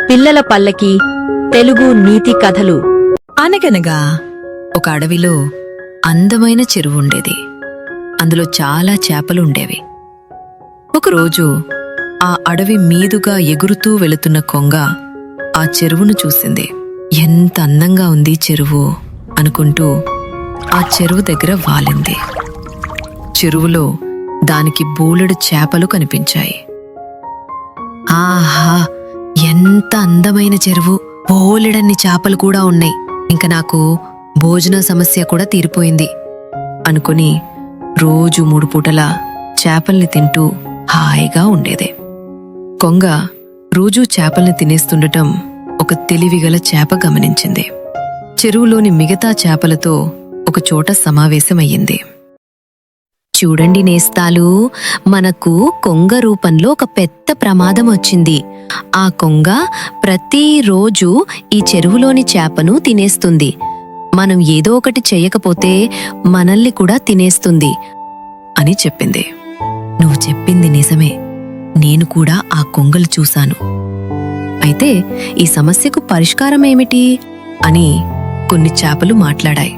పిల్లల పల్లకి తెలుగు నీతి కథలు. అనగనగా ఒక అడవిలో అందమైన చెరువు ఉండేది. అందులో చాలా చేపలు ఉండేవి. ఒకరోజు ఆ అడవి మీదుగా ఎగురుతూ వెళుతున్న కొంగ ఆ చెరువును చూసింది. ఎంత అందంగా ఉంది చెరువు అనుకుంటూ ఆ చెరువు దగ్గర వాలింది. చెరువులో దానికి బోలెడు చేపలు కనిపించాయి. ఆహా, ఎంత అందమైన చెరువు! బోలెడన్ని చేపలు కూడా ఉన్నాయి. ఇంక నాకు భోజన సమస్య కూడా తీరిపోయింది అనుకుని రోజు 3 పూటలా చేపల్ని తింటూ హాయిగా ఉండేదే. కొంగ రోజూ చేపల్ని తినేస్తుండటం ఒక తెలివిగల చేప గమనించింది. చెరువులోని మిగతా చేపలతో ఒకచోట సమావేశమయ్యింది. చూడండి నేస్తాలు, మనకు కొంగ రూపంలో ఒక పెద్ద ప్రమాదం వచ్చింది. ఆ కొంగ ప్రతిరోజు ఈ చెరువులోని చేపను తినేస్తుంది. మనం ఏదో ఒకటి చెయ్యకపోతే మనల్ని కూడా తినేస్తుంది అని చెప్పింది. నువ్వు చెప్పింది నిజమే, నేను కూడా ఆ కొంగలు చూశాను. అయితే ఈ సమస్యకు పరిష్కారమేమిటి అని కొన్ని చేపలు మాట్లాడాయి.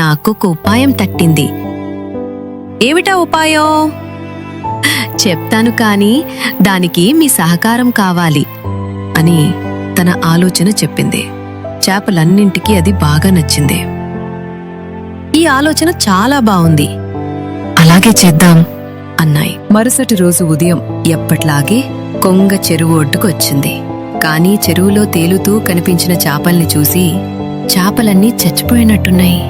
నాకు ఒక ఉపాయం తట్టింది. ఏమిటా ఉపాయం? చెప్తాను, కాని దానికి మీ సహకారం కావాలి అని తన ఆలోచన చెప్పింది. చేపలన్నింటికీ అది బాగా నచ్చింది. ఈ ఆలోచన చాలా బావుంది, అలాగే చేద్దాం అన్నాయి. మరుసటి రోజు ఉదయం ఎప్పట్లాగే కొంగ చెరువు ఒడ్డుకొచ్చింది. కాని చెరువులో తేలుతూ కనిపించిన చేపల్ని చూసి చేపలన్నీ చచ్చిపోయినట్టున్నాయి,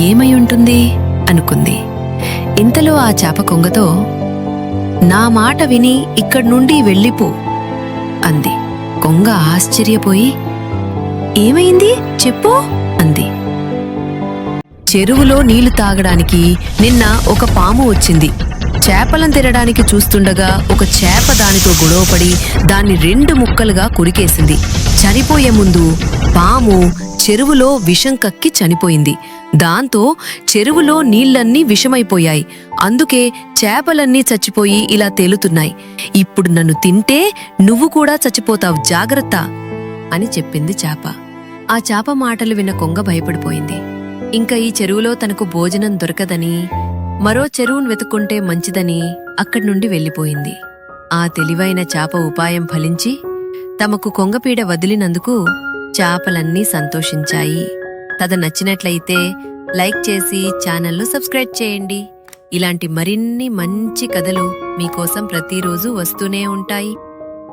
ఏమై ఉంటుంది అనుకుంది. ఇంతలో ఆ చేప కొంగతో, నా మాట విని ఇక్కడి నుండి వెళ్ళిపో అంది. కొంగ ఆశ్చర్యపోయి, ఏమైంది చెప్పు అంది. చెరువులో నీళ్లు తాగడానికి నిన్న ఒక పాము వచ్చింది. చేపలను తినడానికి చూస్తుండగా ఒక చేప దానితో గొడవపడి దాన్ని 2 ముక్కలుగా కురికేసింది. చనిపోయే ముందు పాము చెరువులో విషం కక్కి చనిపోయింది. దాంతో చెరువులో నీళ్లన్నీ విషమైపోయాయి. అందుకే చేపలన్నీ చచ్చిపోయి ఇలా తేలుతున్నాయి. ఇప్పుడు నన్ను తింటే నువ్వు కూడా చచ్చిపోతావు, జాగ్రత్త అని చెప్పింది చేప. ఆ చేప మాటలు విన్న కొంగ భయపడిపోయింది. ఇంకా ఈ చెరువులో తనకు భోజనం దొరకదని, మరో చెరువును వెతుక్కుంటే మంచిదని అక్కడి నుండి వెళ్ళిపోయింది. ఆ తెలివైన చేప ఉపాయం ఫలించి తమకు కొంగపీడ వదిలినందుకు చేపలన్నీ సంతోషించాయి. కథ నచ్చినట్లయితే లైక్ చేసి ఛానల్ను సబ్స్క్రైబ్ చేయండి. ఇలాంటి మరిన్ని మంచి కథలు మీకోసం ప్రతిరోజు వస్తూనే ఉంటాయి.